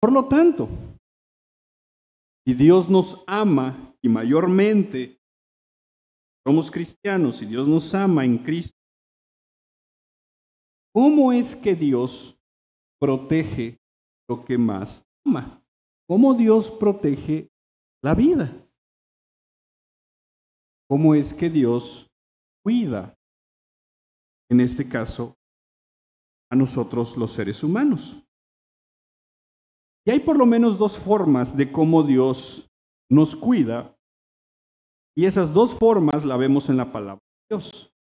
Por lo tanto, si Dios nos ama y mayormente somos cristianos y Dios nos ama en Cristo, ¿cómo es que Dios protege lo que más ama? ¿Cómo Dios protege la vida? ¿Cómo es que Dios cuida, en este caso, a nosotros los seres humanos? Y hay por lo menos dos formas de cómo Dios nos cuida, y esas dos formas la vemos en la palabra de Dios.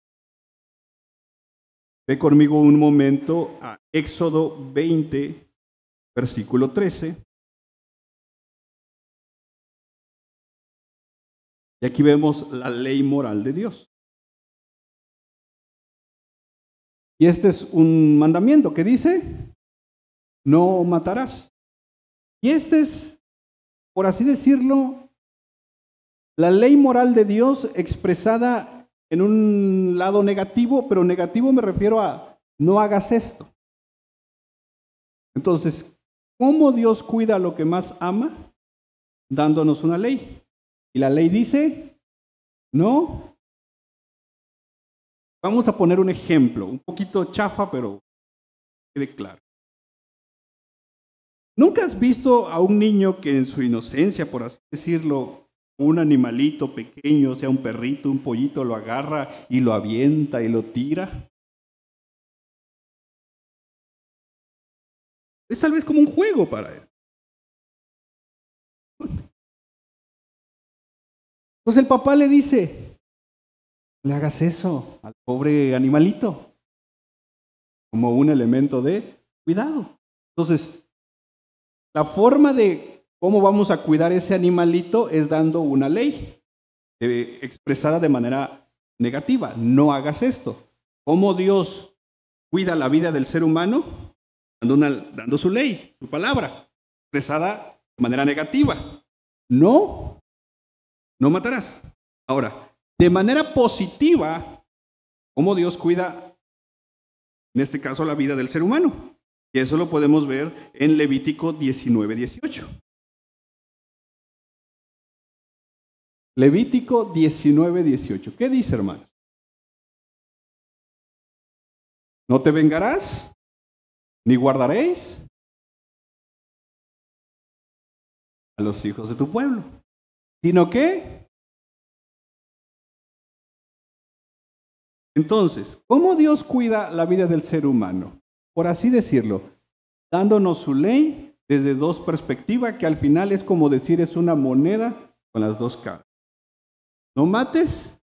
Ve conmigo un momento a Éxodo 20, versículo 13. Y aquí vemos la ley moral de Dios. Y este es un mandamiento que dice, no matarás. Y este es, por así decirlo, la ley moral de Dios expresada en un lado negativo, pero negativo me refiero a no hagas esto. Entonces, ¿cómo Dios cuida lo que más ama? Dándonos una ley. Y la ley dice, no. Vamos a poner un ejemplo, un poquito chafa, pero quede claro. ¿Nunca has visto a un niño que en su inocencia, por así decirlo, un animalito pequeño, sea un perrito, un pollito, lo agarra y lo avienta y lo tira? Es tal vez como un juego para él. Entonces el papá le dice, no le hagas eso al pobre animalito, como un elemento de cuidado. Entonces, la forma de cómo vamos a cuidar ese animalito es dando una ley expresada de manera negativa. No hagas esto. ¿Cómo Dios cuida la vida del ser humano? Dando su ley, su palabra, expresada de manera negativa. No, no matarás. Ahora, de manera positiva, ¿cómo Dios cuida, en este caso, la vida del ser humano? Y eso lo podemos ver en Levítico 19:18. Levítico 19:18. ¿Qué dice, hermano? No te vengarás, ni guardaréis a los hijos de tu pueblo, sino que, entonces, ¿cómo Dios cuida la vida del ser humano? Por así decirlo, dándonos su ley desde dos perspectivas, que al final es como decir, es una moneda con las dos caras. No mates,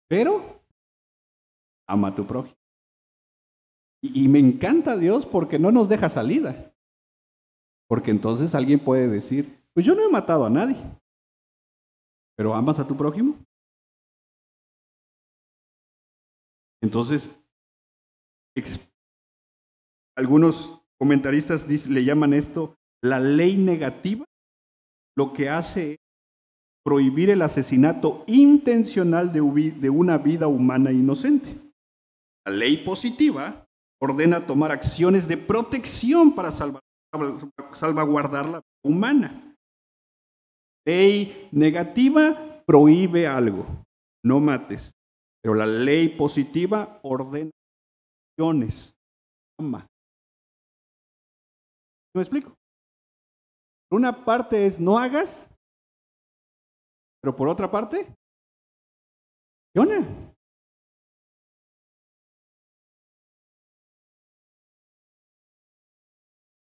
pero ama a tu prójimo. Y me encanta Dios porque no nos deja salida. Porque entonces alguien puede decir, pues yo no he matado a nadie, pero ¿amas a tu prójimo? Entonces, algunos comentaristas le llaman esto la ley negativa. Lo que hace es prohibir el asesinato intencional de una vida humana inocente. La ley positiva ordena tomar acciones de protección para salvaguardar la vida humana. Ley negativa prohíbe algo, no mates, pero la ley positiva ordena acciones, ama. ¿Me explico? Una parte es no hagas, pero por otra parte, acciona.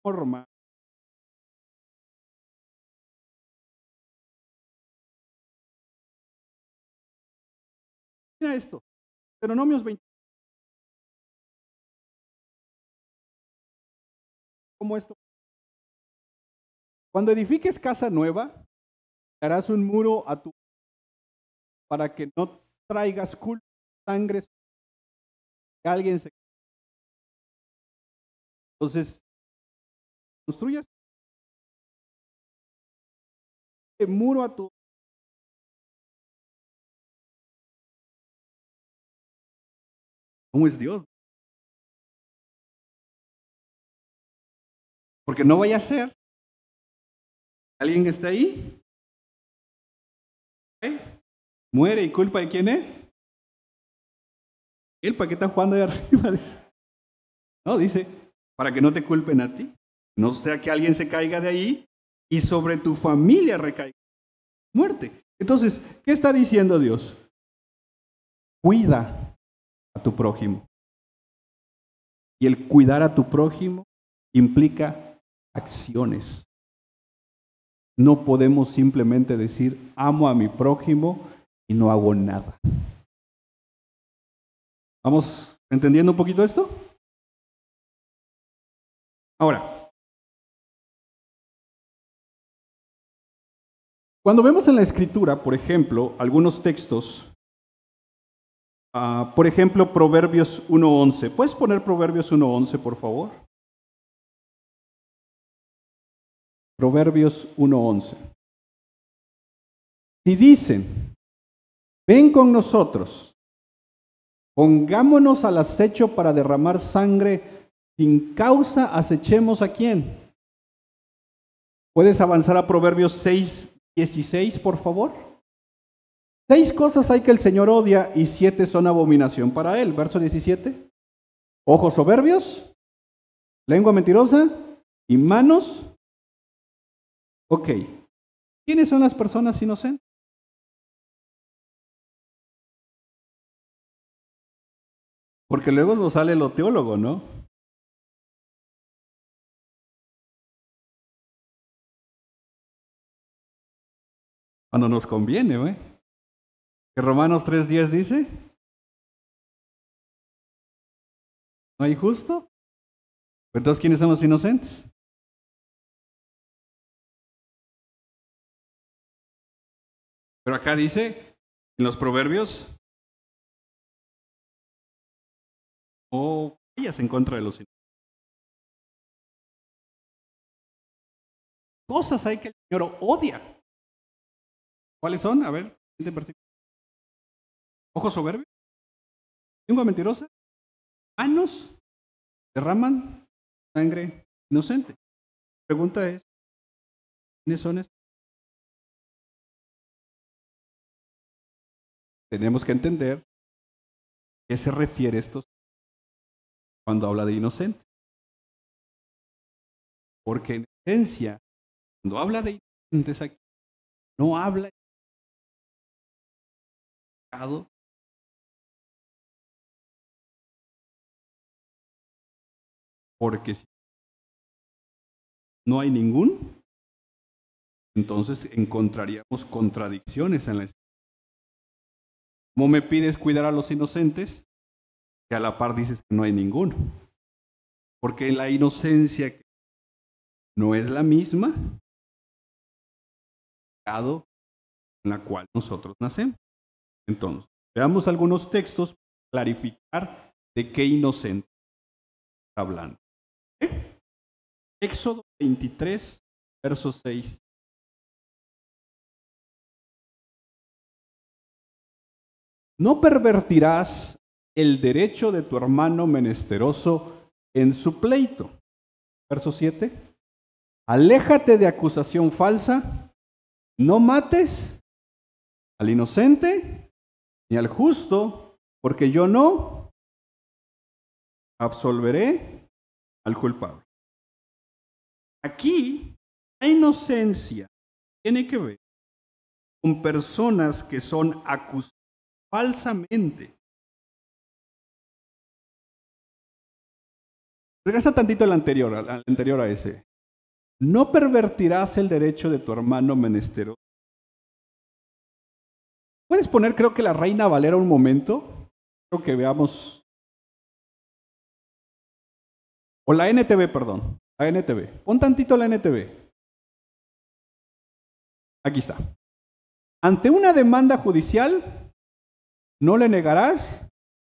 Forma. Mira esto, Deuteronomios 20, como esto. Cuando edifiques casa nueva, harás un muro a tu para que no traigas culpa, sangre, que alguien se. Entonces, construyas un muro a tu. ¿Cómo es Dios? Porque no vaya a ser. ¿Alguien que está ahí? ¿Eh? ¿Muere y culpa de quién es? ¿El para qué está jugando ahí arriba? No, dice, para que no te culpen a ti. No sea que alguien se caiga de ahí y sobre tu familia recaiga muerte. Entonces, ¿qué está diciendo Dios? Cuida a tu prójimo. Y el cuidar a tu prójimo implica acciones. No podemos simplemente decir, amo a mi prójimo y no hago nada. ¿Vamos entendiendo un poquito esto? Ahora, cuando vemos en la Escritura, por ejemplo, algunos textos, por ejemplo, Proverbios 1:11. ¿Puedes poner Proverbios 1:11, por favor? Proverbios 1:11. Si dicen, ven con nosotros, pongámonos al acecho para derramar sangre sin causa, acechemos ¿a quién? ¿Puedes avanzar a Proverbios 6:16, por favor? 6 cosas hay que el Señor odia y 7 son abominación para él. Verso 17. Ojos soberbios, lengua mentirosa y manos. Ok. ¿Quiénes son las personas inocentes? Porque luego nos sale lo teólogo, ¿no? Cuando nos conviene, ¿eh? Que Romanos 3:10 dice, ¿no hay justo? Entonces, ¿quiénes son los inocentes? Pero acá dice, en los proverbios, o ellas en contra de los inocentes. Cosas hay que el Señor odia. ¿Cuáles son? A ver, siguiente versículo. Ojos soberbios, lengua mentirosa, manos derraman sangre inocente. La pregunta es, ¿quiénes son estos? Tenemos que entender a qué se refiere esto cuando habla de inocente. Porque en esencia, cuando habla de inocentes aquí, no habla de pecado, porque si no hay ningún, entonces encontraríamos contradicciones en la escritura. ¿Cómo me pides cuidar a los inocentes? Que a la par dices que no hay ninguno. Porque la inocencia no es la misma pecado en la cual nosotros nacemos. Entonces, veamos algunos textos para clarificar de qué inocente está hablando. ¿Eh? Éxodo 23, verso 6. No pervertirás el derecho de tu hermano menesteroso en su pleito. Verso 7. Aléjate de acusación falsa, no mates al inocente ni al justo, porque yo no absolveré al culpable. Aquí la inocencia tiene que ver con personas que son acusadas falsamente. Regresa tantito al anterior a ese. No pervertirás el derecho de tu hermano menesteroso. ¿Puedes poner, creo que la Reina Valera un momento? Creo que veamos. O la NTV, perdón. La NTV. Pon tantito la NTV. Aquí está. Ante una demanda judicial, no le negarás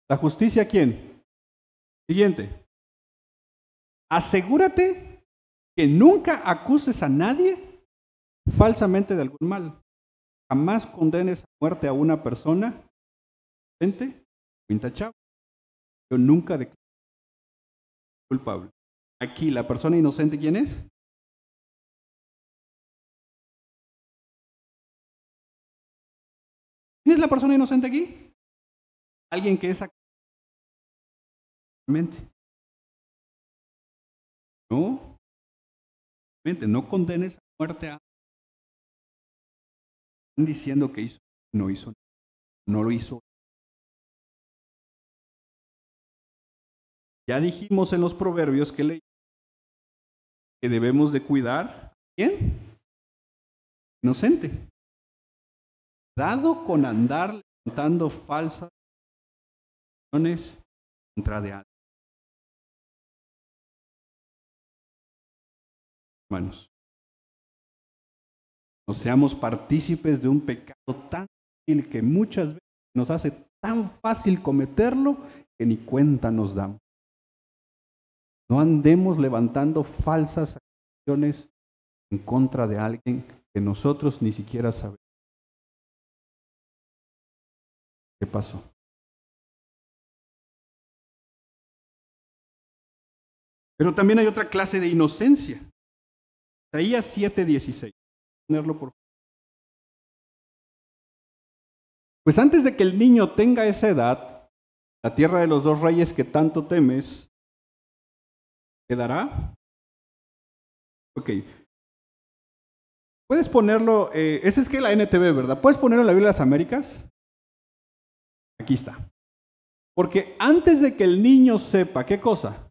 la justicia a quién. Siguiente. Asegúrate que nunca acuses a nadie falsamente de algún mal. Jamás condenes a muerte a una persona inocente o intachable. Yo nunca declaro culpable. aquí la persona inocente, ¿quién es? ¿Quién es la persona inocente aquí? Alguien que es actualmente. No, no condenes a muerte a alguien diciendo que hizo, no hizo, no lo hizo. Ya dijimos en los proverbios que debemos de cuidar a quién, inocente. Dado con andar levantando falsas acciones contra de alguien. Hermanos, no seamos partícipes de un pecado tan fácil que muchas veces nos hace tan fácil cometerlo que ni cuenta nos damos. No andemos levantando falsas acciones en contra de alguien que nosotros ni siquiera sabemos qué pasó. Pero también hay otra clase de inocencia. Isaías 7:16. Ponerlo por favor. Pues antes de que el niño tenga esa edad, la tierra de los dos reyes que tanto temes quedará. Ok. Puedes ponerlo, ese es que la NTV, ¿verdad? ¿Puedes ponerlo en la Biblia de las Américas? Aquí está. Porque antes de que el niño sepa, ¿qué cosa?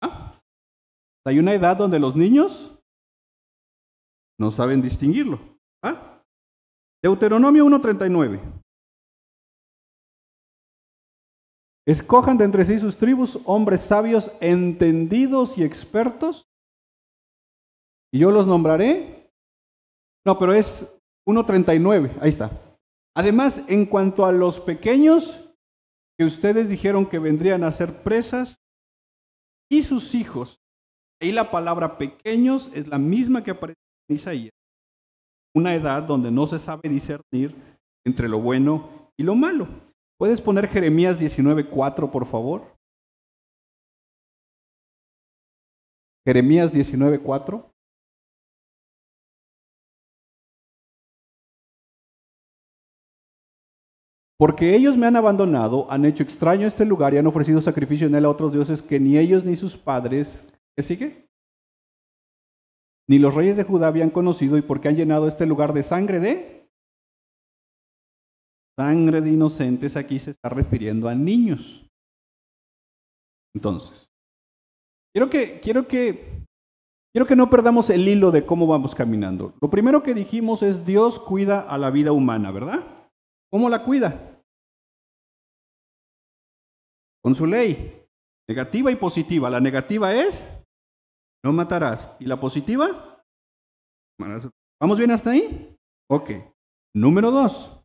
¿Ah? Hay una edad donde los niños no saben distinguirlo. ¿Ah? Deuteronomio 1:39. Escojan de entre sí sus tribus hombres sabios, entendidos y expertos, y yo los nombraré. No, pero es 1:39, ahí está. Además, en cuanto a los pequeños que ustedes dijeron que vendrían a ser presas, y sus hijos, ahí la palabra pequeños es la misma que aparece en Isaías. Una edad donde no se sabe discernir entre lo bueno y lo malo. ¿Puedes poner Jeremías 19:4, por favor? Jeremías 19:4. Porque ellos me han abandonado, han hecho extraño este lugar y han ofrecido sacrificio en él a otros dioses que ni ellos ni sus padres, ¿qué sigue? Ni los reyes de Judá habían conocido, y porque han llenado este lugar de sangre de inocentes, aquí se está refiriendo a niños. Entonces, quiero que no perdamos el hilo de cómo vamos caminando. Lo primero que dijimos es Dios cuida a la vida humana, ¿verdad? ¿Cómo la cuida? Con su ley, negativa y positiva. La negativa es, no matarás. ¿Y la positiva? ¿Vamos bien hasta ahí? Ok. Número 2.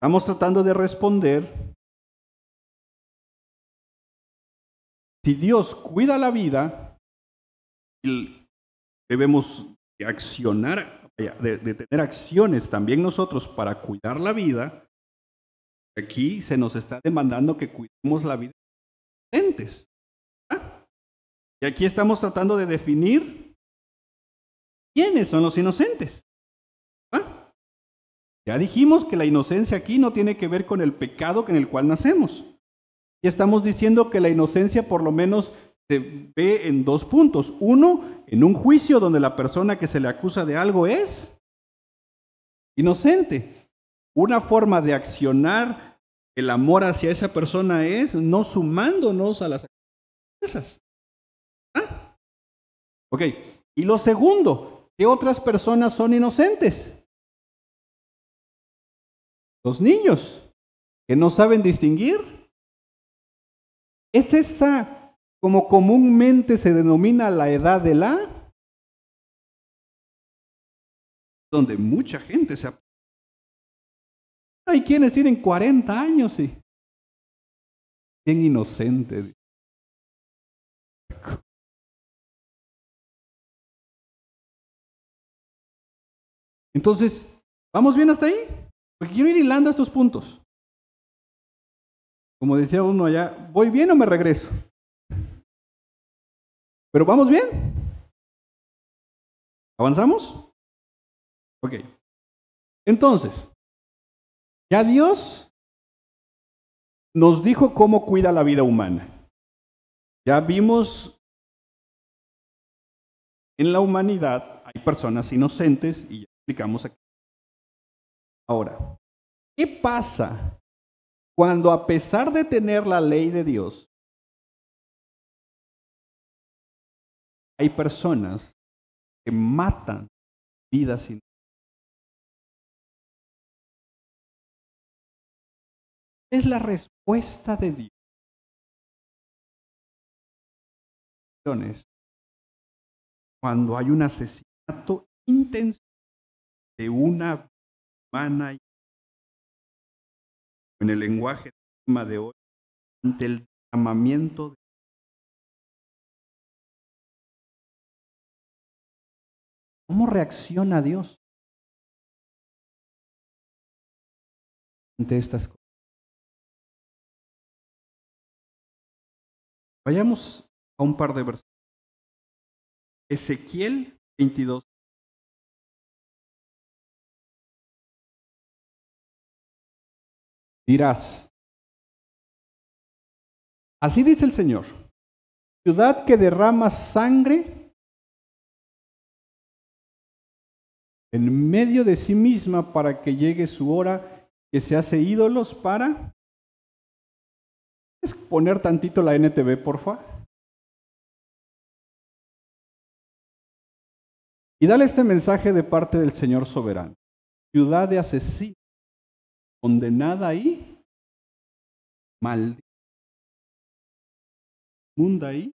Estamos tratando de responder. Si Dios cuida la vida, debemos accionar, de tener acciones también nosotros para cuidar la vida. Aquí se nos está demandando que cuidemos la vida de los inocentes. ¿Ah? Y aquí estamos tratando de definir quiénes son los inocentes. ¿Ah? Ya dijimos que la inocencia aquí no tiene que ver con el pecado en el cual nacemos. Y estamos diciendo que la inocencia por lo menos se ve en 2 puntos. Uno, en un juicio donde la persona que se le acusa de algo es inocente. Una forma de accionar el amor hacia esa persona es no sumándonos a las acciones. ¿Ah? Ok. Y lo segundo, ¿qué otras personas son inocentes? Los niños, que no saben distinguir. Es esa, como comúnmente se denomina, la edad de donde mucha gente se ha... Hay quienes tienen 40 años y bien inocente. Entonces, ¿vamos bien hasta ahí? Porque quiero ir hilando estos puntos. Como decía uno allá, ¿voy bien o me regreso? ¿Pero vamos bien? ¿Avanzamos? Ok. Entonces, ya Dios nos dijo cómo cuida la vida humana. Ya vimos en la humanidad hay personas inocentes y ya explicamos aquí. Ahora, ¿qué pasa cuando a pesar de tener la ley de Dios, hay personas que matan vidas inocentes? Es la respuesta de Dios cuando hay un asesinato intenso de una vida humana, en el lenguaje del tema de hoy, ante el derramamiento. ¿Cómo reacciona Dios ante estas cosas? Vayamos a un par de versículos. Ezequiel 22. Dirás, así dice el Señor, ciudad que derrama sangre en medio de sí misma para que llegue su hora, que se hace ídolos para... ¿Puedes poner tantito la NTV, porfa? Y dale este mensaje de parte del Señor soberano. Ciudad de asesinos, condenada y maldita, munda y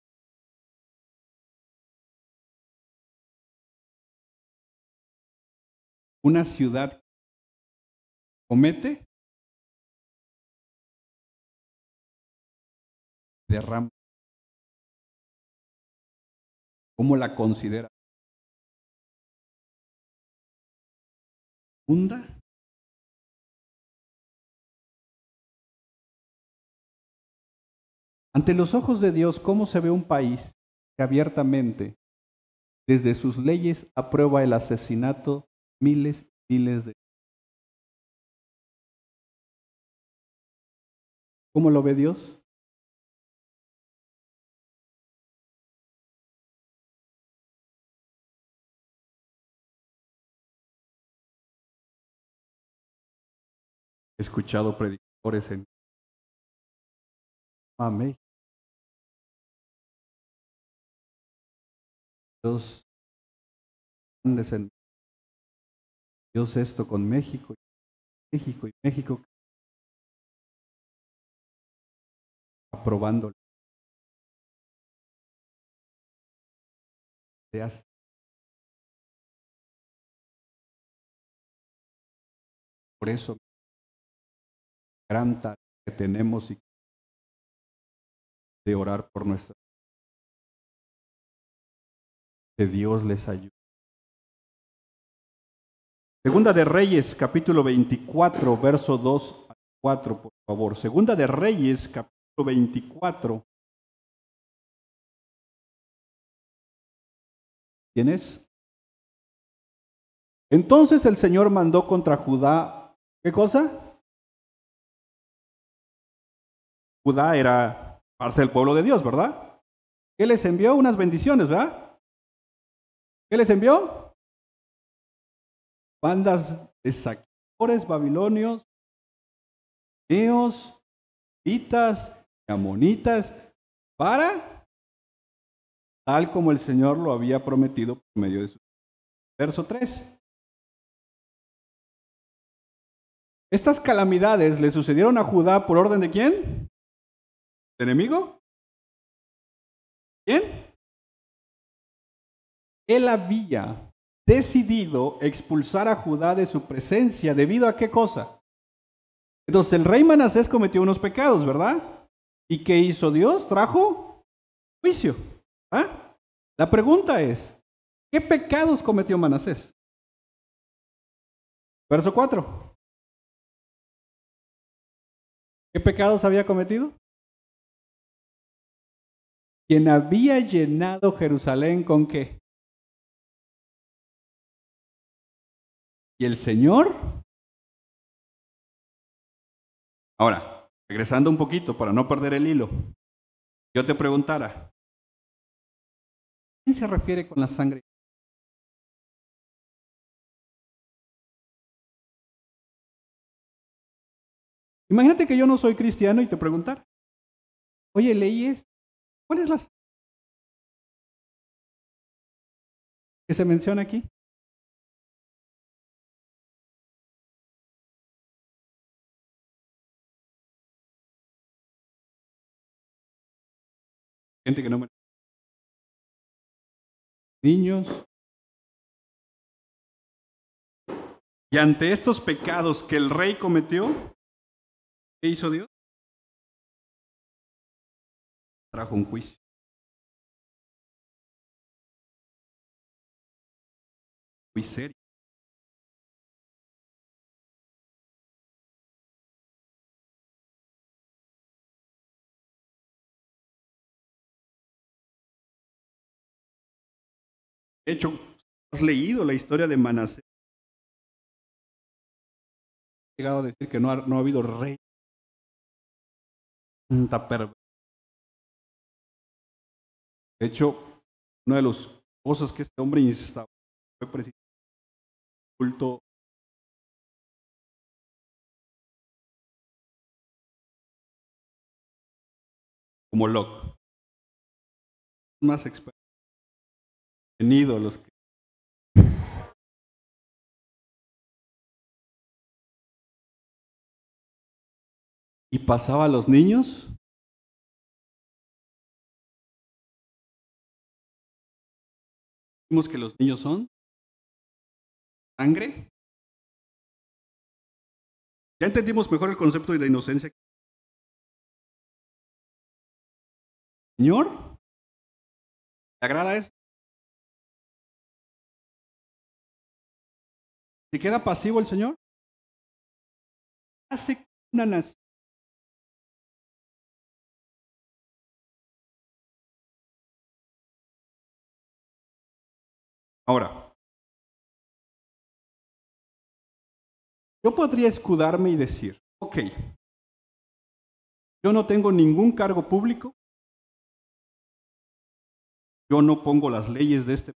una ciudad que comete, derrama. ¿Cómo la considera? Munda. Ante los ojos de Dios, ¿cómo se ve un país que abiertamente, desde sus leyes, aprueba el asesinato de miles y miles de... ¿Cómo lo ve Dios? He escuchado predicadores en Amén. Dios, Dios esto con México, México y México aprobando. Por eso, gran tarea que tenemos y de orar por nuestra, que Dios les ayude. Segunda de Reyes, capítulo 24, verso 2 a 4, por favor. Segunda de Reyes, capítulo 24. ¿Quién es? Entonces el Señor mandó contra Judá, ¿qué cosa? Judá era parte del pueblo de Dios, ¿verdad? ¿Qué les envió? Unas bendiciones, ¿verdad? ¿Qué les envió? Bandas de saqueadores babilonios, eos, hitas, amonitas, para tal como el Señor lo había prometido por medio de su verso 3. Estas calamidades le sucedieron a Judá por orden de quién? ¿El enemigo? ¿Quién? Él había decidido expulsar a Judá de su presencia debido a qué cosa. Entonces el rey Manasés cometió unos pecados, ¿verdad? ¿Y qué hizo Dios? Trajo juicio. ¿Ah? La pregunta es, ¿qué pecados cometió Manasés? Verso 4. ¿Qué pecados había cometido? Quien había llenado Jerusalén ¿con qué? ¿Y el Señor? Ahora, regresando un poquito para no perder el hilo, yo te preguntara, ¿a quién se refiere con la sangre? Imagínate que yo no soy cristiano y te preguntara, oye, leyes, ¿cuál es la que se menciona aquí? Gente que no me... Niños. Y ante estos pecados que el rey cometió, ¿qué hizo Dios? Trajo un juicio. Muy serio. De hecho, ¿has leído la historia de Manasés? He llegado a decir que no ha habido rey. Tanta perversidad. De hecho, una de las cosas que este hombre instauró fue precisamente el culto como Loc. Más expertos en ídolos. Y pasaba a los niños. Vimos que los niños son sangre. Ya entendimos mejor el concepto de la inocencia. Señor, ¿te agrada eso? ¿Se queda pasivo el Señor? Hace una nación. Ahora, yo podría escudarme y decir, ok, yo no tengo ningún cargo público, yo no pongo las leyes de este,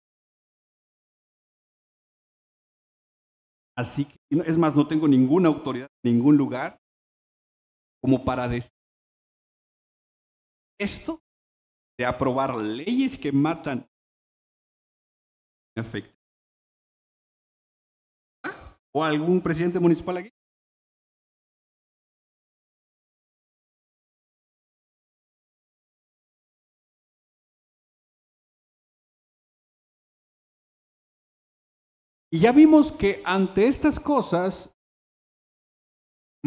así que, es más, no tengo ninguna autoridad en ningún lugar como para decir esto de aprobar leyes que matan en efecto. ¿O algún presidente municipal aquí? Y ya vimos que ante estas cosas,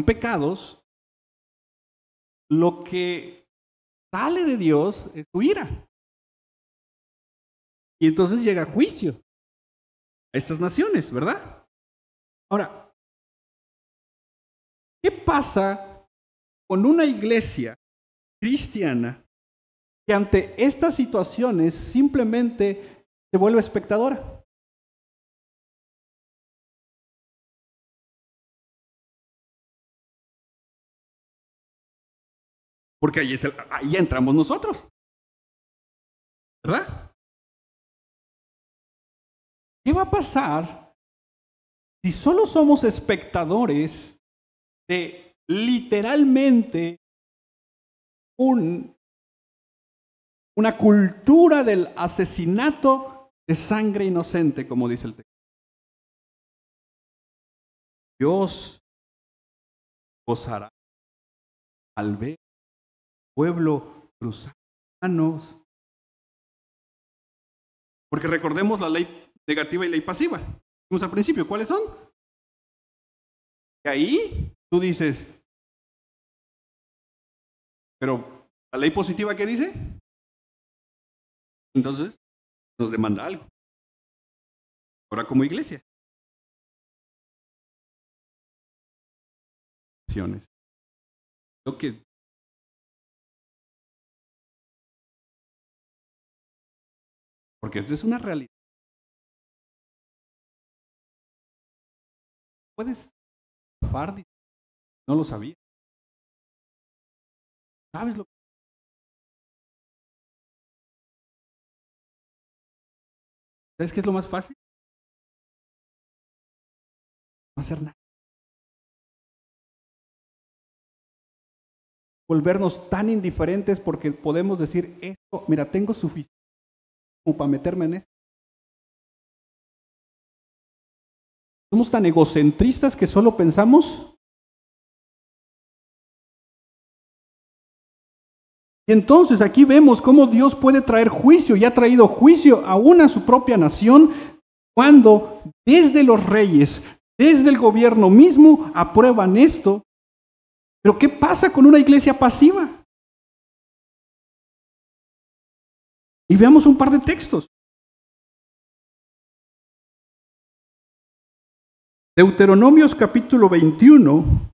pecados, lo que sale de Dios es su ira. Y entonces llega juicio a estas naciones, ¿verdad? Ahora, ¿qué pasa con una iglesia cristiana que ante estas situaciones simplemente se vuelve espectadora? Porque ahí entramos nosotros, ¿verdad? ¿Qué va a pasar si solo somos espectadores de literalmente una cultura del asesinato de sangre inocente, como dice el texto? Dios gozará al ver pueblo cruzar manos. Porque recordemos la ley negativa y ley pasiva. Vimos al principio, ¿cuáles son? Y ahí tú dices, pero la ley positiva, ¿qué dice? Entonces nos demanda algo. Ahora como iglesia. lo que porque esto es una realidad. Puedes zafar, no lo sabía. ¿Sabes lo que? ¿Sabes qué es lo más fácil? No hacer nada. Volvernos tan indiferentes porque podemos decir esto, mira, tengo suficiente como para meterme en esto. Somos tan egocentristas que solo pensamos. Y entonces aquí vemos cómo Dios puede traer juicio y ha traído juicio aún a su propia nación cuando desde los reyes, desde el gobierno mismo aprueban esto. Pero ¿qué pasa con una iglesia pasiva? Y veamos un par de textos. Deuteronomios capítulo 21,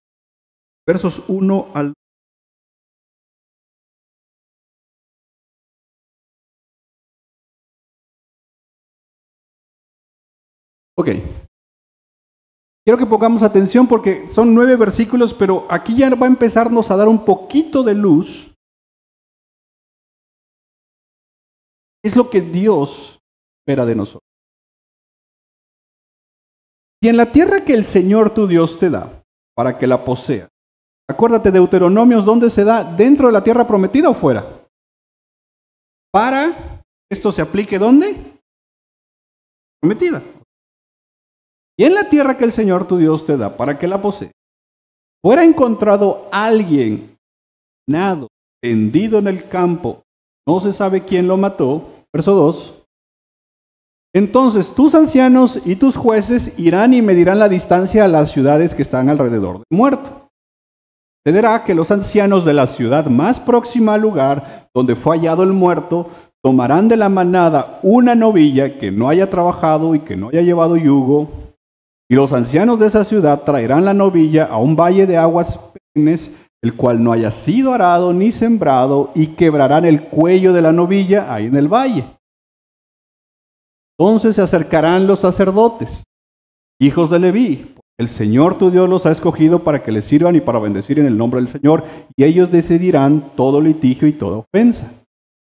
versos 1 al 2. Ok. Quiero que pongamos atención porque son 9 versículos, pero aquí ya va a empezarnos a dar un poquito de luz. Es lo que Dios espera de nosotros. Y en la tierra que el Señor tu Dios te da, para que la poseas. Acuérdate, Deuteronomios, ¿dónde se da? ¿Dentro de la tierra prometida o fuera? Para esto se aplique, ¿dónde? Prometida. Y en la tierra que el Señor tu Dios te da, para que la poseas, fuera encontrado alguien nado, tendido en el campo, no se sabe quién lo mató, verso 2. Entonces tus ancianos y tus jueces irán y medirán la distancia a las ciudades que están alrededor del muerto. Sucederá que los ancianos de la ciudad más próxima al lugar donde fue hallado el muerto tomarán de la manada una novilla que no haya trabajado y que no haya llevado yugo, y los ancianos de esa ciudad traerán la novilla a un valle de aguas perennes, el cual no haya sido arado ni sembrado, y quebrarán el cuello de la novilla ahí en el valle. Entonces se acercarán los sacerdotes, hijos de Leví, porque el Señor tu Dios los ha escogido para que les sirvan y para bendecir en el nombre del Señor, y ellos decidirán todo litigio y toda ofensa.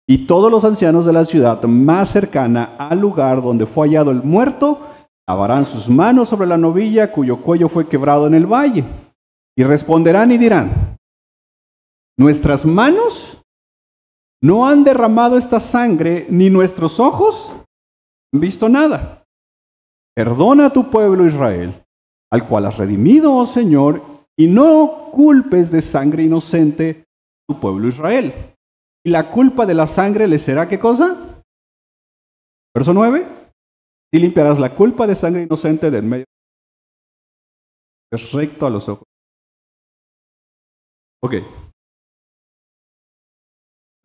Y todos los ancianos de la ciudad más cercana al lugar donde fue hallado el muerto, lavarán sus manos sobre la novilla cuyo cuello fue quebrado en el valle, y responderán y dirán: nuestras manos no han derramado esta sangre, ni nuestros ojos han visto nada. Perdona a tu pueblo Israel, al cual has redimido, oh Señor, y no culpes de sangre inocente a tu pueblo Israel. Y la culpa de la sangre le será, ¿qué cosa? Verso 9. Y limpiarás la culpa de sangre inocente del medio. Es recto a los ojos. Ok.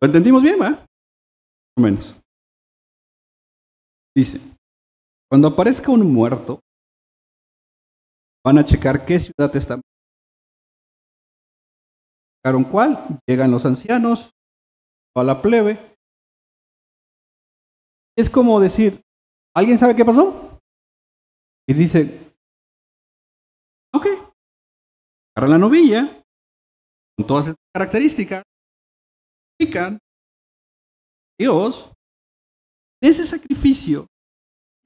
¿Lo entendimos bien, va? Más o menos. Dice, cuando aparezca un muerto, van a checar qué ciudad está. ¿Checaron cuál? Llegan los ancianos, a la plebe. Es como decir, ¿alguien sabe qué pasó? Y dice, ok, agarran la novilla, con todas estas características, explican, Dios, ese sacrificio,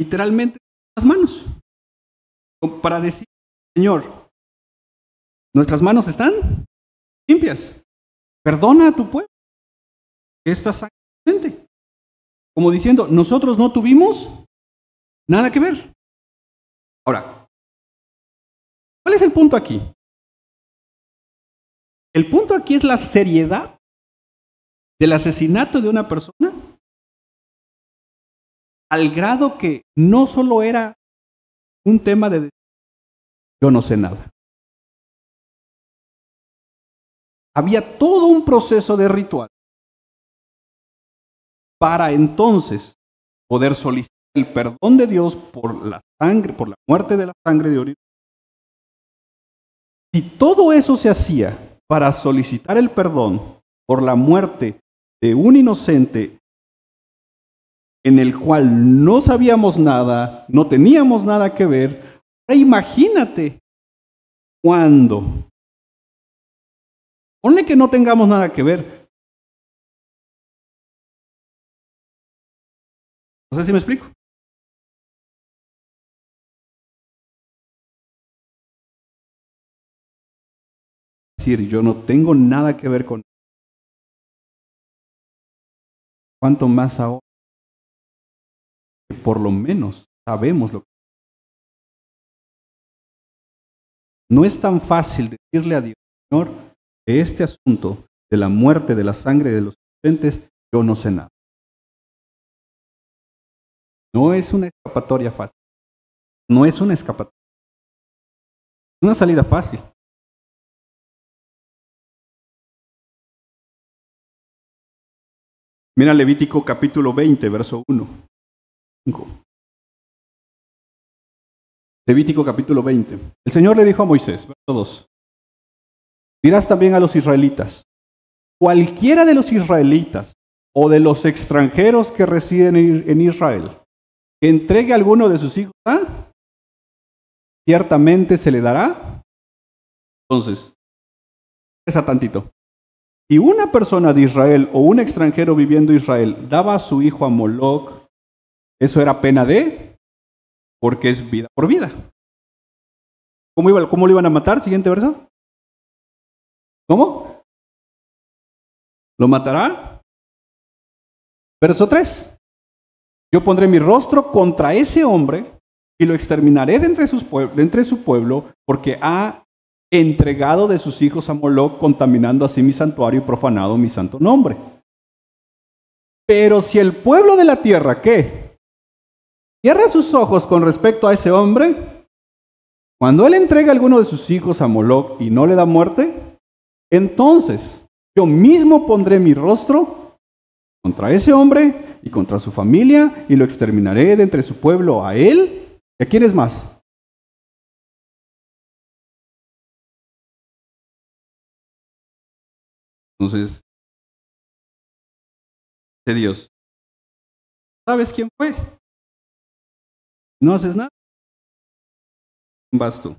literalmente, las manos, para decir, Señor, nuestras manos están limpias, perdona a tu pueblo, esta sangre inocente. Como diciendo, nosotros no tuvimos nada que ver. Ahora, ¿cuál es el punto aquí? El punto aquí es la seriedad del asesinato de una persona, al grado que no solo era un tema de yo no sé nada. Había todo un proceso de ritual para entonces poder solicitar el perdón de Dios por la sangre, por la muerte de la sangre de Uribe. Si todo eso se hacía para solicitar el perdón por la muerte de un inocente en el cual no sabíamos nada, no teníamos nada que ver. Ahora imagínate cuando, ponle que no tengamos nada que ver. No sé si me explico. Es decir, yo no tengo nada que ver con. ¿Cuánto más ahora? Que por lo menos sabemos lo que. No es tan fácil decirle a Dios, Señor, de este asunto, de la muerte, de la sangre de los inocentes, yo no sé nada. No es una escapatoria fácil. No es una escapatoria. Es una salida fácil. Mira Levítico capítulo 20, verso 1. 5. Levítico capítulo 20. El Señor le dijo a Moisés, verso 2. Dirás también a los israelitas, cualquiera de los israelitas o de los extranjeros que residen en Israel, que entregue a alguno de sus hijos, ciertamente se le dará. Entonces, esa tantito. Si una persona de Israel o un extranjero viviendo en Israel daba a su hijo a Moloc, eso era pena de, porque es vida por vida. ¿Cómo lo iban a matar? Siguiente verso. ¿Cómo? ¿Lo matará? Verso 3. Yo pondré mi rostro contra ese hombre y lo exterminaré de entre su pueblo, porque ha entregado de sus hijos a Moloc, contaminando así mi santuario y profanado mi santo nombre. Pero si el pueblo de la tierra, ¿qué? Cierra sus ojos con respecto a ese hombre, cuando él entrega a alguno de sus hijos a Moloc y no le da muerte, entonces yo mismo pondré mi rostro contra ese hombre y contra su familia y lo exterminaré de entre su pueblo a él. ¿Y a quién es más? Entonces, de Dios, ¿sabes quién fue? No haces nada. Vas tú.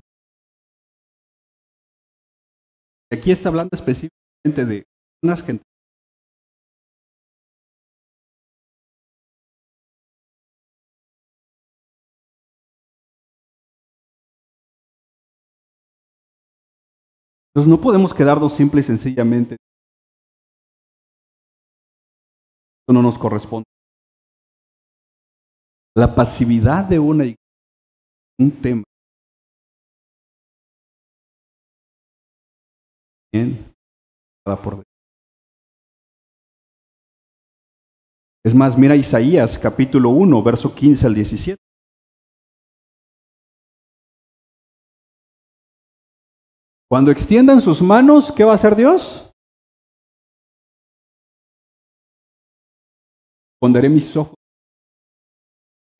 Aquí está hablando específicamente de unas que. Entonces no podemos quedarnos simple y sencillamente. Esto no nos corresponde. La pasividad de una iglesia, un tema. Bien, por. Es más, mira Isaías capítulo 1, verso 15 al 17. Cuando extiendan sus manos, ¿qué va a hacer Dios? Pondré mis ojos.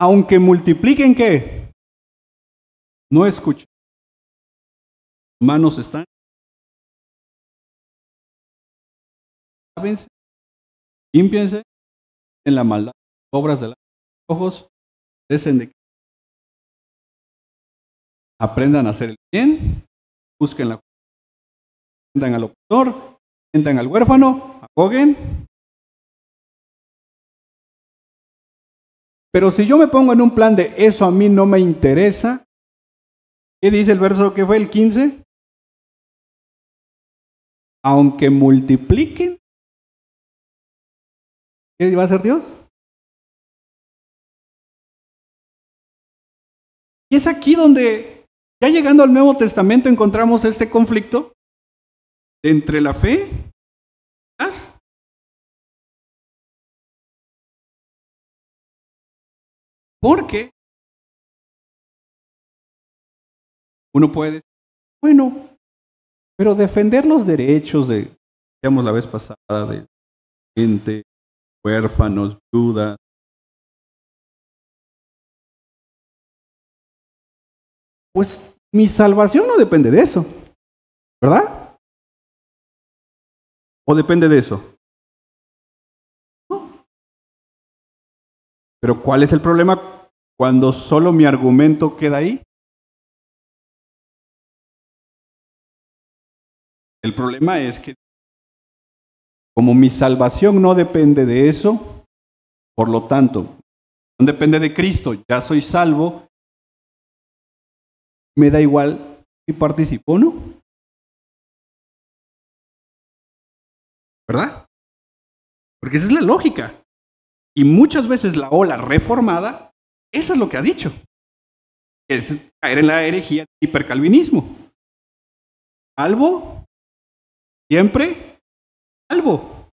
Aunque multipliquen, ¿qué? No escuchen. Sus manos están. Lávense, límpiense en la maldad, obras de los ojos, cesen de. Aprendan a hacer el bien, busquen la. Sientan al opresor, sientan al huérfano, acoguen. Pero si yo me pongo en un plan de eso a mí no me interesa, ¿qué dice el verso que fue el 15? Aunque multipliquen, ¿qué va a hacer Dios? Y es aquí donde, ya llegando al Nuevo Testamento, encontramos este conflicto entre la fe y las. Porque uno puede decir, bueno, pero defender los derechos de, digamos la vez pasada, de gente, huérfanos, viudas, pues mi salvación no depende de eso, ¿verdad? ¿O depende de eso? No. Pero ¿cuál es el problema cuando solo mi argumento queda ahí? El problema es que como mi salvación no depende de eso, por lo tanto, no depende de Cristo, ya soy salvo, me da igual si participo o no. ¿Verdad? Porque esa es la lógica. Y muchas veces la ola reformada, eso es lo que ha dicho. Es caer en la herejía del hipercalvinismo. Salvo, siempre salvo.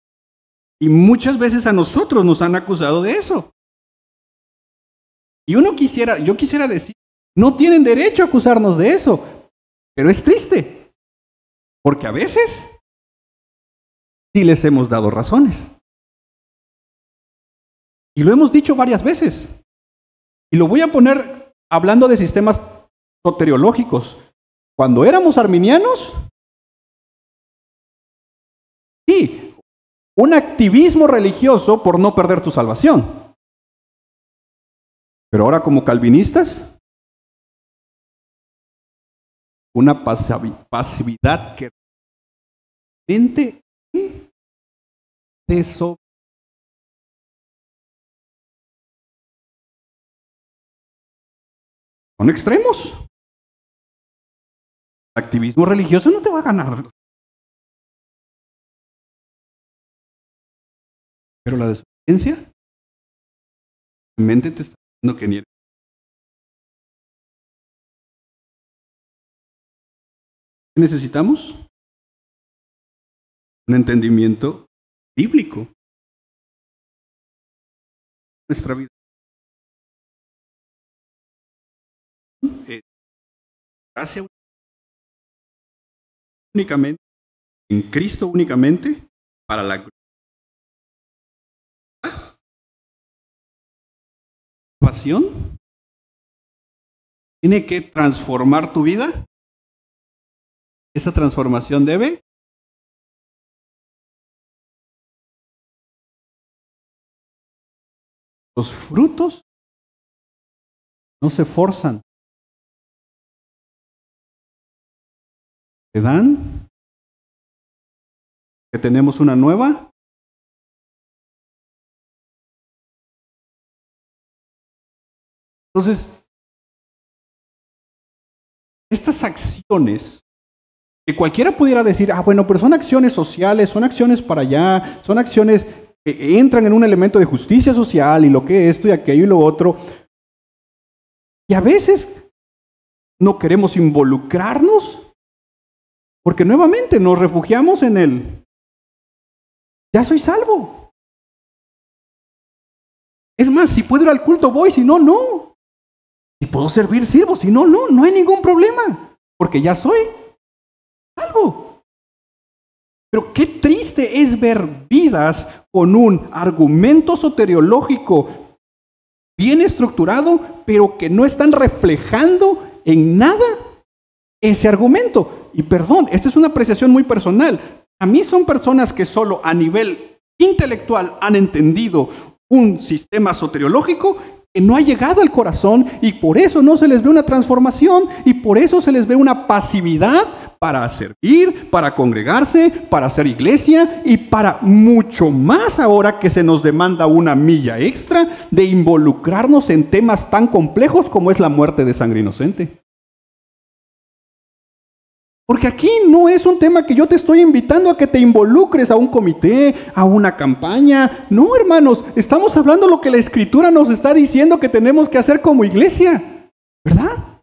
Y muchas veces a nosotros nos han acusado de eso. Y yo quisiera decir, no tienen derecho a acusarnos de eso, pero es triste, porque a veces sí les hemos dado razones. Y lo hemos dicho varias veces. Y lo voy a poner hablando de sistemas soteriológicos. Cuando éramos arminianos, sí, un activismo religioso por no perder tu salvación. Pero ahora como calvinistas, una pasividad que realmente desobedece. Son extremos. El activismo religioso no te va a ganar. Pero la desobediencia, tu mente te está diciendo que ni eres. ¿Qué necesitamos? Un entendimiento bíblico en nuestra vida. Gracia únicamente, en Cristo únicamente, para la salvación, tiene que transformar tu vida. Esa transformación debe los frutos no se forzan, se dan, que tenemos una nueva. Entonces, estas acciones que cualquiera pudiera decir, bueno, pero son acciones sociales, son acciones para allá, son acciones que entran en un elemento de justicia social y lo que esto y aquello y lo otro. Y a veces no queremos involucrarnos porque nuevamente nos refugiamos en el, ya soy salvo. Es más, si puedo ir al culto voy, si no, no. Si puedo servir, sirvo, si no, no, no hay ningún problema, porque ya soy salvo. Pero qué triste es ver vidas con un argumento soteriológico bien estructurado, pero que no están reflejando en nada ese argumento. Y perdón, esta es una apreciación muy personal. A mí son personas que solo a nivel intelectual han entendido un sistema soteriológico que no ha llegado al corazón y por eso no se les ve una transformación y por eso se les ve una pasividad para servir, para congregarse, para hacer iglesia y para mucho más ahora que se nos demanda una milla extra de involucrarnos en temas tan complejos como es la muerte de sangre inocente. Porque aquí no es un tema que yo te estoy invitando a que te involucres a un comité, a una campaña. No, hermanos, estamos hablando lo que la Escritura nos está diciendo que tenemos que hacer como iglesia, ¿verdad?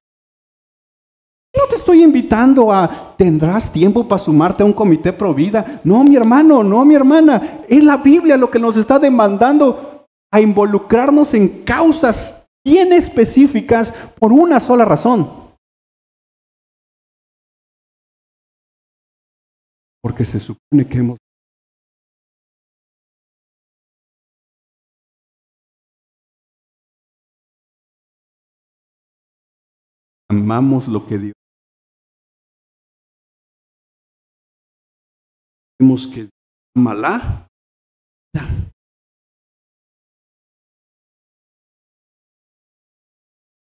No te estoy invitando a, ¿tendrás tiempo para sumarte a un comité pro vida? No, mi hermano, no, mi hermana. Es la Biblia lo que nos está demandando a involucrarnos en causas bien específicas por una sola razón. Porque se supone que amamos lo que Dios. Tenemos que mala.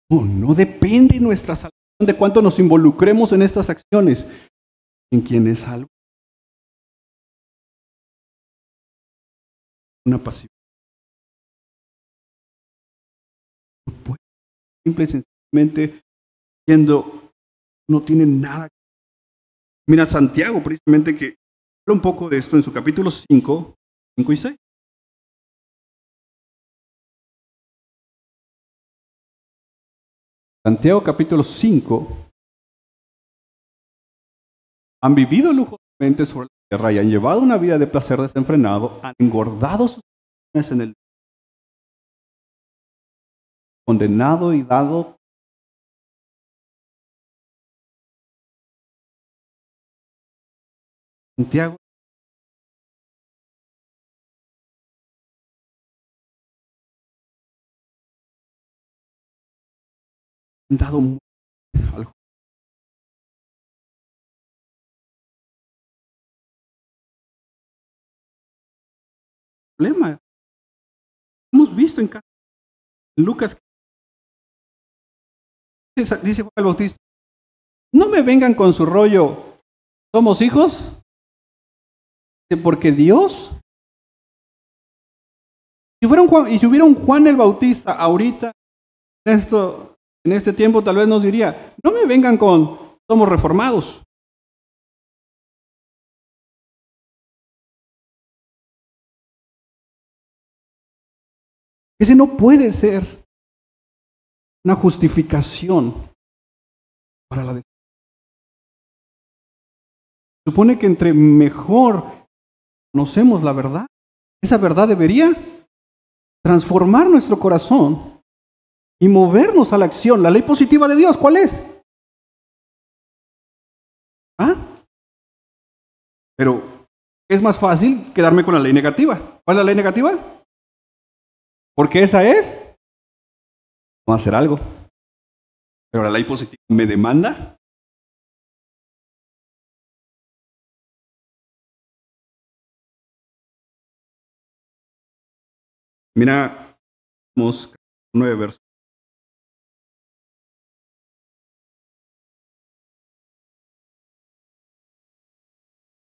No depende nuestra salvación de cuánto nos involucremos en estas acciones. En quien es salvo. Una pasión. No puede. Simple y sencillamente siendo, no tiene nada. Mira, Santiago, precisamente, que habla un poco de esto en su capítulo 5 y 6. Santiago capítulo 5. Han vivido lujosamente sobre la tierra y han llevado una vida de placer desenfrenado, han engordado sus corazones en el condenado y dado Santiago. Han dado algo. Problema. Hemos visto en Lucas, dice Juan el Bautista, no me vengan con su rollo, somos hijos, porque Dios, si hubiera un Juan el Bautista ahorita, en este tiempo tal vez nos diría, no me vengan con, somos reformados. Ese no puede ser una justificación para la destrucción. Supone que entre mejor conocemos la verdad, esa verdad debería transformar nuestro corazón y movernos a la acción. La ley positiva de Dios, ¿cuál es? Pero es más fácil quedarme con la ley negativa. ¿Cuál es la ley negativa? Porque esa es no hacer algo. Pero la ley positiva me demanda. Mira, 9 versos.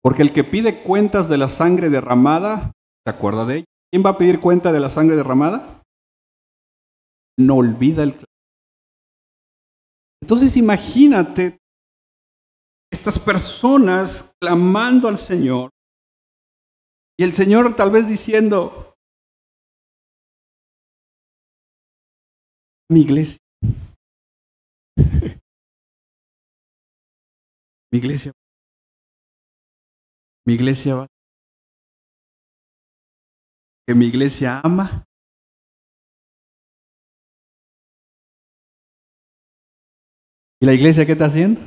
Porque el que pide cuentas de la sangre derramada, ¿se acuerda de ella? ¿Quién va a pedir cuenta de la sangre derramada? No olvida el clamor. Entonces imagínate estas personas clamando al Señor y el Señor tal vez diciendo, mi iglesia, mi iglesia, mi iglesia va, que mi iglesia ama. ¿Y la iglesia qué está haciendo?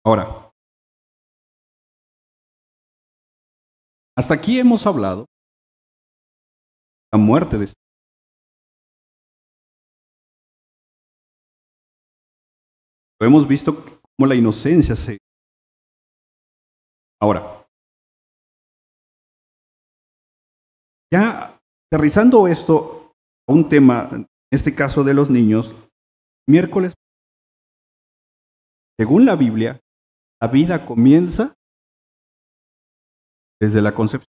Ahora, hasta aquí hemos hablado de la muerte de lo hemos visto cómo la inocencia se... Ahora, ya aterrizando esto a un tema, en este caso de los niños, miércoles, según la Biblia, la vida comienza desde la concepción.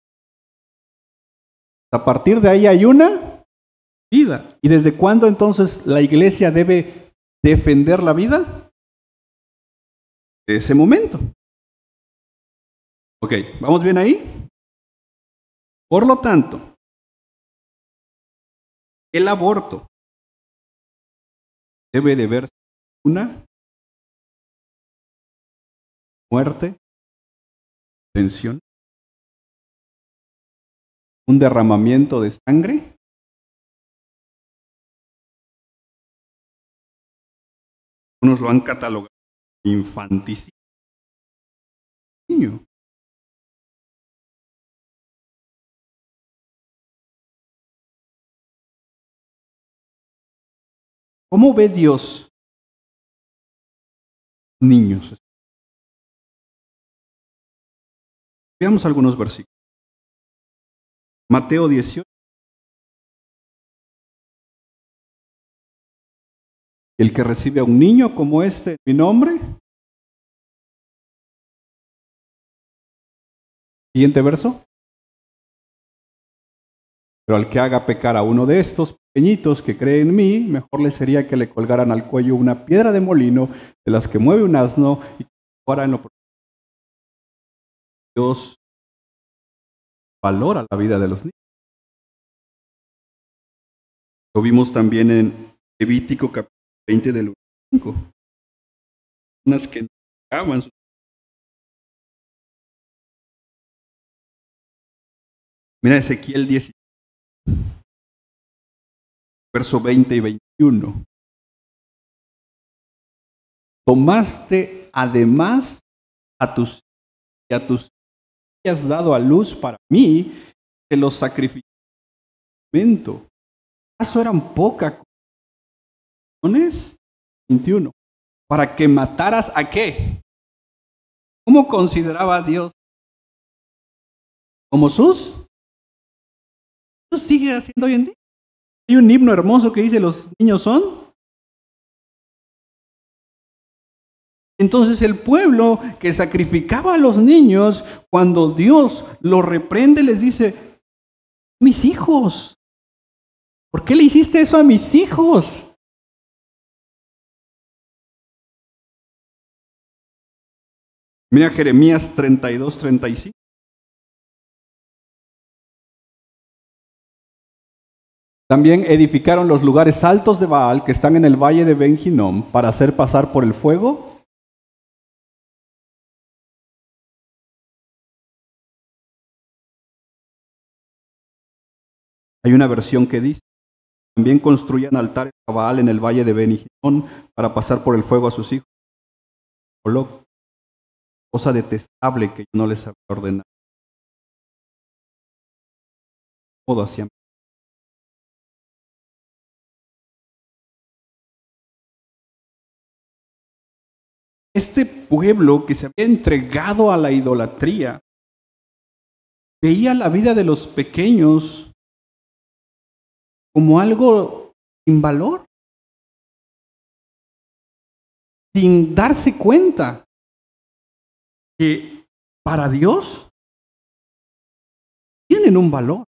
A partir de ahí hay una vida. ¿Y desde cuándo entonces la iglesia debe defender la vida? De ese momento. Ok, ¿vamos bien ahí? Por lo tanto, el aborto debe de verse una muerte, tensión, un derramamiento de sangre. Unos lo han catalogado infanticidio. ¿Cómo ve Dios niños? Veamos algunos versículos. Mateo 18. El que recibe a un niño como este en mi nombre. Siguiente verso. Pero al que haga pecar a uno de estos pequeñitos que cree en mí, mejor le sería que le colgaran al cuello una piedra de molino de las que mueve un asno y que fuera en lo profundo. Dios valora la vida de los niños. Lo vimos también en Levítico capítulo 20 del 5. Unas que aman su... Mira Ezequiel 10, verso 20 y 21. Tomaste además a tus que has dado a luz para mí, te los sacrifiqué. ¿Acaso eran pocas corazones? 21. Para que mataras a qué? ¿Cómo consideraba a Dios? ¿Como sus? ¿Eso sigue haciendo hoy en día? Hay un himno hermoso que dice: los niños son. Entonces el pueblo que sacrificaba a los niños, cuando Dios los reprende, les dice: mis hijos, ¿por qué le hiciste eso a mis hijos? Mira Jeremías 32, 35. También edificaron los lugares altos de Baal que están en el valle de Ben Hinnom para hacer pasar por el fuego. Hay una versión que dice: también construían altares a Baal en el valle de Ben Hinnom para pasar por el fuego a sus hijos. Cosa detestable que yo no les había ordenado. Todo hacían. Este pueblo que se había entregado a la idolatría veía la vida de los pequeños como algo sin valor, sin darse cuenta que para Dios tienen un valor.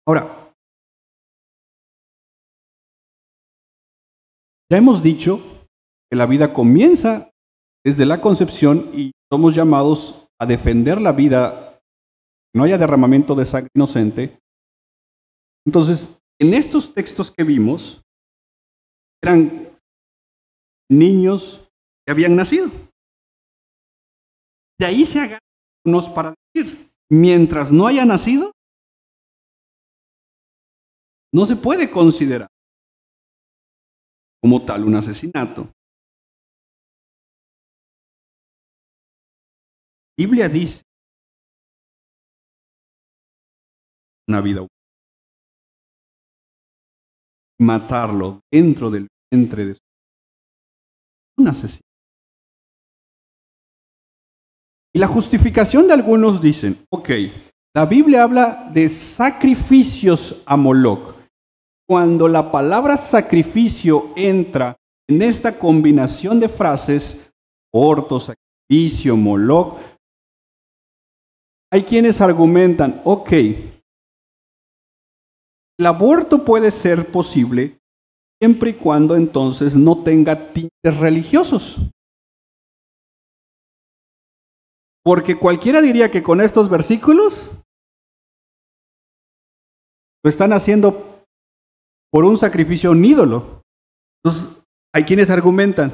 Ahora, ya hemos dicho que la vida comienza desde la concepción y somos llamados a defender la vida, no haya derramamiento de sangre inocente. Entonces, en estos textos que vimos, eran niños que habían nacido. De ahí se agarran unos para decir: mientras no haya nacido, no se puede considerar como tal un asesinato. La Biblia dice una vida humana. Matarlo dentro del vientre de un asesino. Y la justificación de algunos dicen: ok, la Biblia habla de sacrificios a Moloc. Cuando la palabra sacrificio entra en esta combinación de frases, aborto, sacrificio, Moloc, hay quienes argumentan: ok, el aborto puede ser posible siempre y cuando entonces no tenga tintes religiosos. Porque cualquiera diría que con estos versículos lo están haciendo por un sacrificio a un ídolo. Entonces, hay quienes argumentan: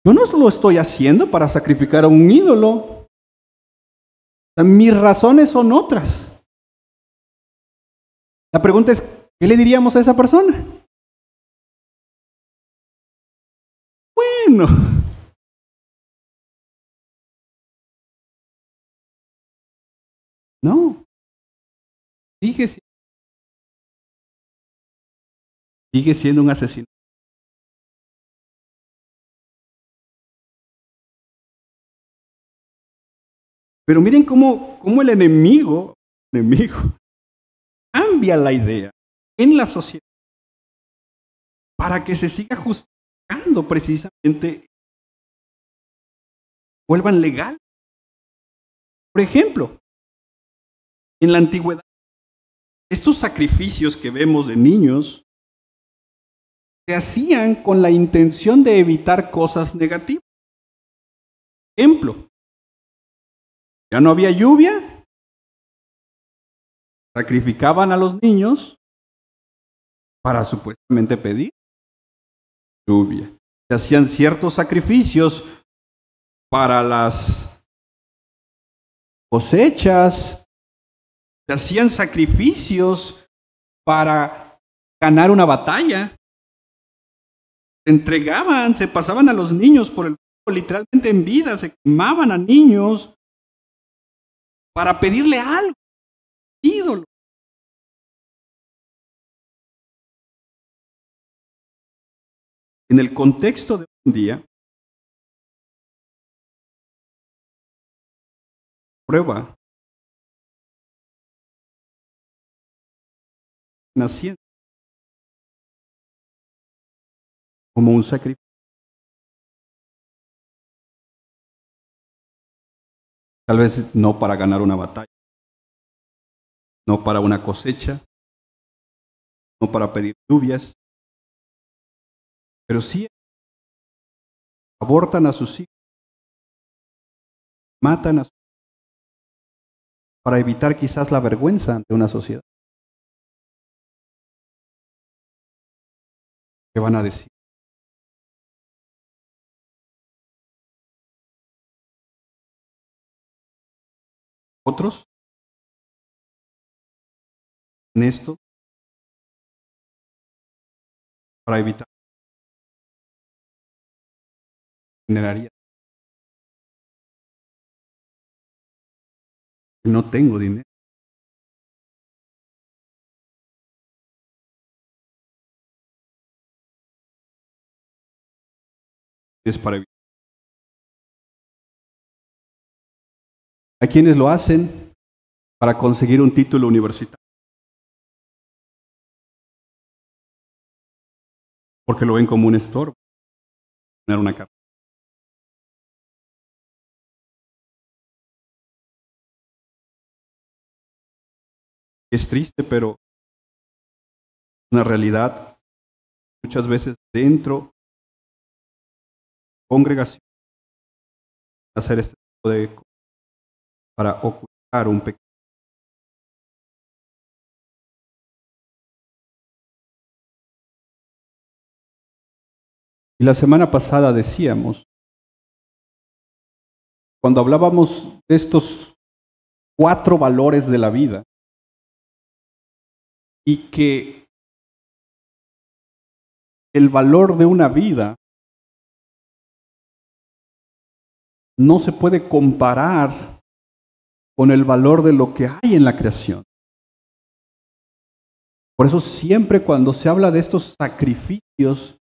yo no lo estoy haciendo para sacrificar a un ídolo. Mis razones son otras. La pregunta es: ¿qué le diríamos a esa persona? Bueno, no. Fíjese, sigue siendo un asesino. Pero miren cómo el enemigo cambia la idea en la sociedad para que se siga justificando precisamente, vuelvan legal. Por ejemplo, en la antigüedad, estos sacrificios que vemos de niños se hacían con la intención de evitar cosas negativas. Por ejemplo, ya no había lluvia, sacrificaban a los niños para supuestamente pedir lluvia. Se hacían ciertos sacrificios para las cosechas, se hacían sacrificios para ganar una batalla. Se entregaban, se pasaban a los niños por el fuego, literalmente en vida, se quemaban a niños para pedirle algo, ídolo. En el contexto de hoy en día, prueba naciendo como un sacrificio. Tal vez no para ganar una batalla, no para una cosecha, no para pedir lluvias, pero sí abortan a sus hijos, matan a sus hijos para evitar quizás la vergüenza ante una sociedad. ¿Qué van a decir? Otros en esto para evitar generaría. No tengo dinero. Es para evitar. Hay quienes lo hacen para conseguir un título universitario, porque lo ven como un estorbo, tener una carrera. Es triste, pero es una realidad muchas veces dentro de la congregación hacer este tipo de cosas para ocultar un pecado. Y la semana pasada decíamos, cuando hablábamos de estos 4 valores de la vida, y que el valor de una vida no se puede comparar con el valor de lo que hay en la creación. Por eso siempre cuando se habla de estos sacrificios,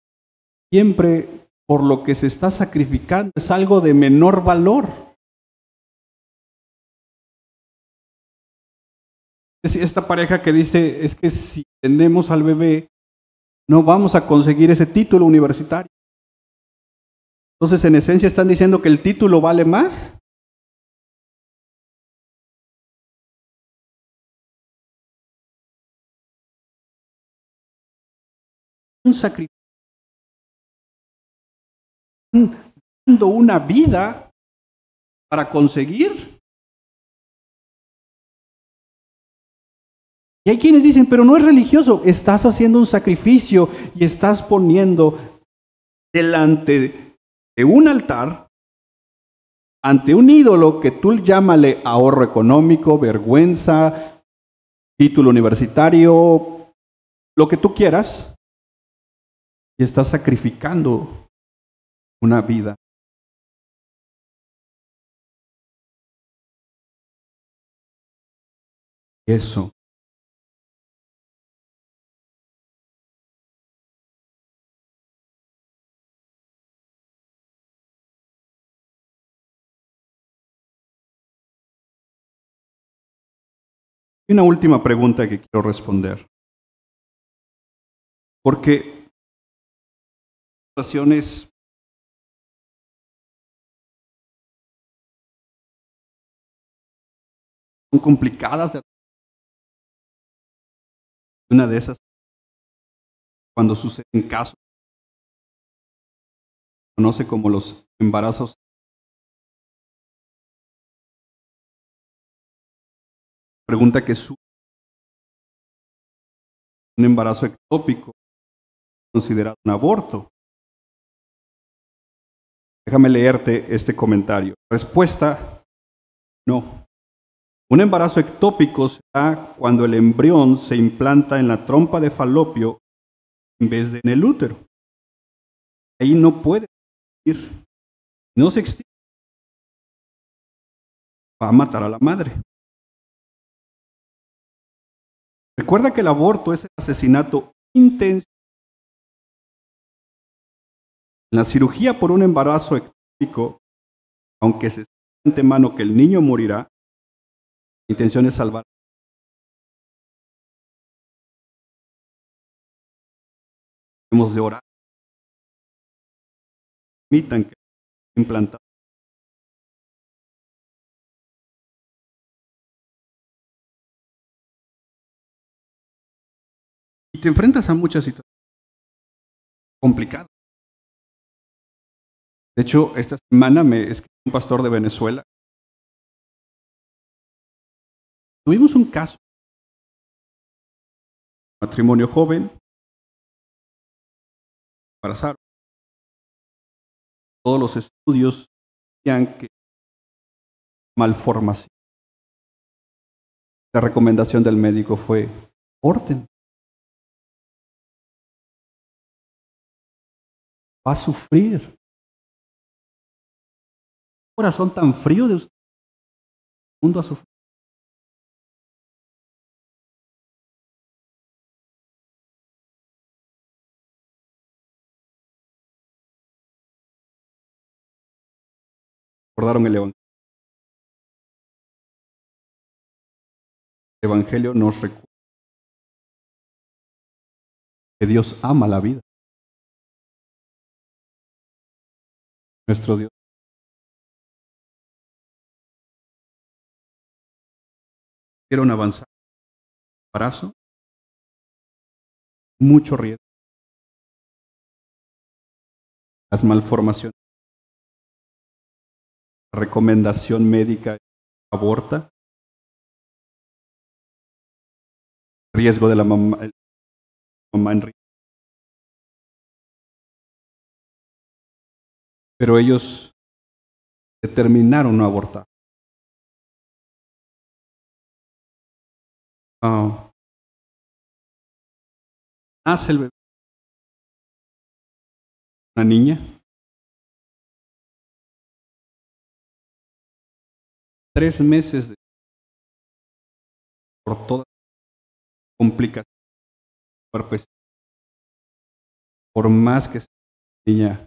siempre por lo que se está sacrificando es algo de menor valor. Es esta pareja que dice, es que si tenemos al bebé, no vamos a conseguir ese título universitario. Entonces, en esencia están diciendo que el título vale más. Un sacrificio, dando una vida para conseguir. Y hay quienes dicen, pero no es religioso, estás haciendo un sacrificio y estás poniendo delante de un altar, ante un ídolo que tú llámale ahorro económico, vergüenza, título universitario, lo que tú quieras, y estás sacrificando una vida. Eso Y una última pregunta que quiero responder. Porque situaciones son complicadas. Una de esas, cuando suceden casos, se conoce como los embarazos. Pregunta que es un embarazo ectópico considerado un aborto. Déjame leerte este comentario. Respuesta: no. Un embarazo ectópico se da cuando el embrión se implanta en la trompa de falopio en vez de en el útero. Ahí no puede ir. No se extiende. Va a matar a la madre. Recuerda que el aborto es el asesinato intencional. En la cirugía por un embarazo ectópico, aunque se sabe de antemano que el niño morirá, la intención es salvar. Debemos de orar. Permitan que sea implantado. Y te enfrentas a muchas situaciones complicadas. De hecho, esta semana me escribió un pastor de Venezuela. Tuvimos un caso, matrimonio joven, embarazaron. Todos los estudios decían que malformación. La recomendación del médico fue: aborten. Va a sufrir. Corazón tan frío de usted. El mundo a sufrir. Recordaron el Evangelio. El Evangelio nos recuerda que Dios ama la vida. Nuestro Dios. Quisieron avanzar. Embarazo. Mucho riesgo. Las malformaciones. La recomendación médica: aborta. Riesgo de la mamá en riesgo. Pero ellos determinaron no abortar. Nace el bebé, una niña, 3 meses por todas las complicaciones del cuerpo, por más que sea una niña.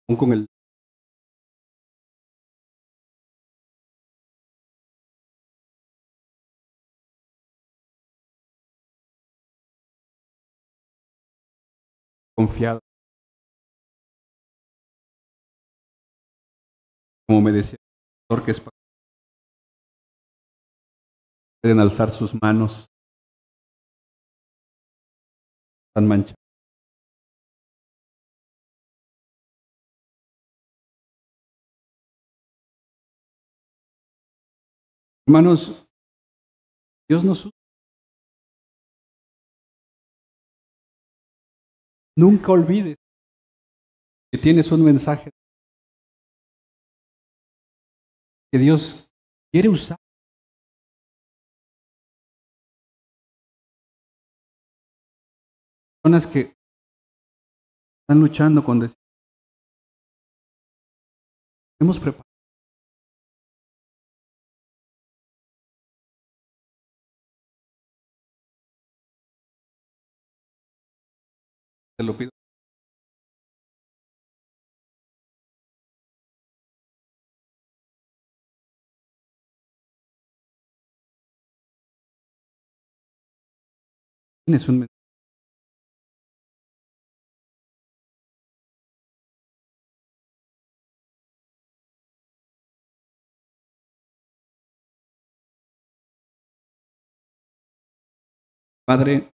Aún con el confiado, como me decía el pastor, que es pueden alzar sus manos, están manchadas. Hermanos, Dios nos usa. Nunca olvides que tienes un mensaje que Dios quiere usar. Personas que están luchando con Hemos preparado. Te lo pido. Tienes un mensaje. Padre,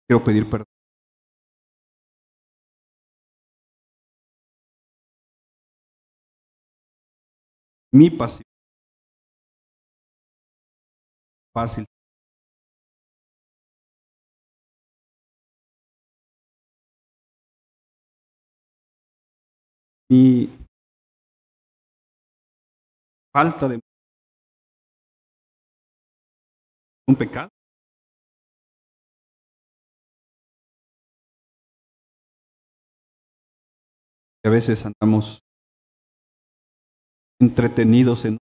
quiero pedir perdón. Mi pasión fácil. Mi falta de un pecado. Que a veces andamos entretenidos en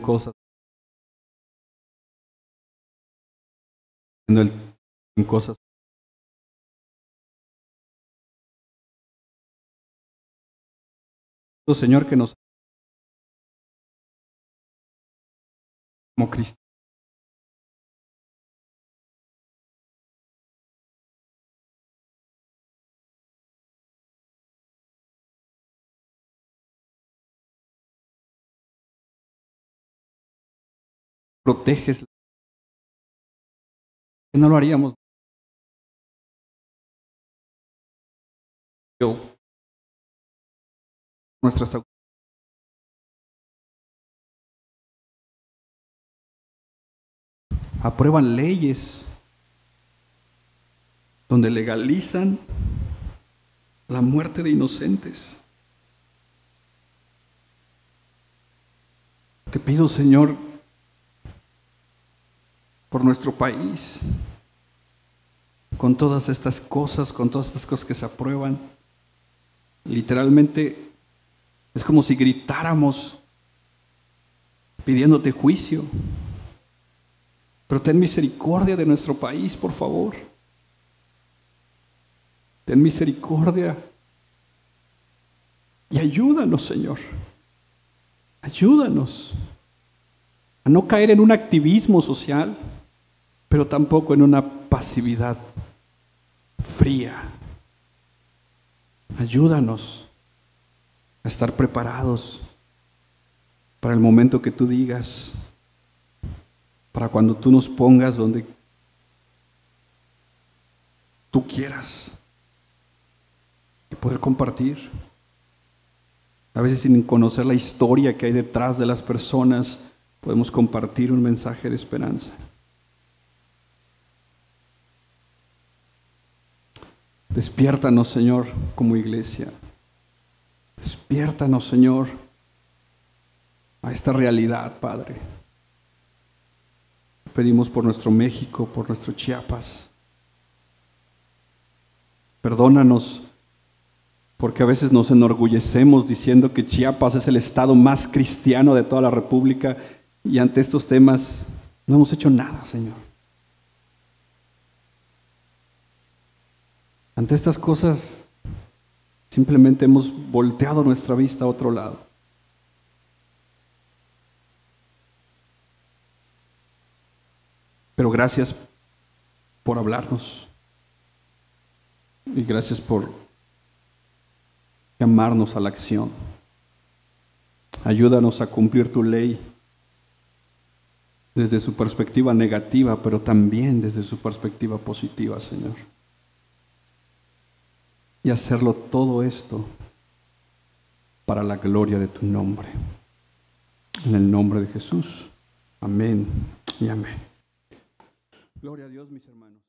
cosas, en cosas. Señor, que nos como cristianos proteges, que no lo haríamos. Yo, nuestras autoridades aprueban leyes donde legalizan la muerte de inocentes. Te pido, Señor, por nuestro país, con todas estas cosas que se aprueban, literalmente es como si gritáramos pidiéndote juicio. Pero ten misericordia de nuestro país, por favor. Ten misericordia y ayúdanos, Señor. Ayúdanos a no caer en un activismo social, pero tampoco en una pasividad fría. Ayúdanos a estar preparados para el momento que tú digas, para cuando tú nos pongas donde tú quieras y poder compartir. A veces sin conocer la historia que hay detrás de las personas, podemos compartir un mensaje de esperanza. Despiértanos, Señor, como iglesia. Despiértanos, Señor, a esta realidad, Padre. Pedimos por nuestro México, por nuestro Chiapas. Perdónanos porque a veces nos enorgullecemos diciendo que Chiapas es el estado más cristiano de toda la República y ante estos temas no hemos hecho nada, Señor. Ante estas cosas simplemente hemos volteado nuestra vista a otro lado. Pero gracias por hablarnos y gracias por llamarnos a la acción. Ayúdanos a cumplir tu ley desde su perspectiva negativa, pero también desde su perspectiva positiva, Señor. Y hacerlo todo esto para la gloria de tu nombre. En el nombre de Jesús. Amén y amén. Gloria a Dios, mis hermanos.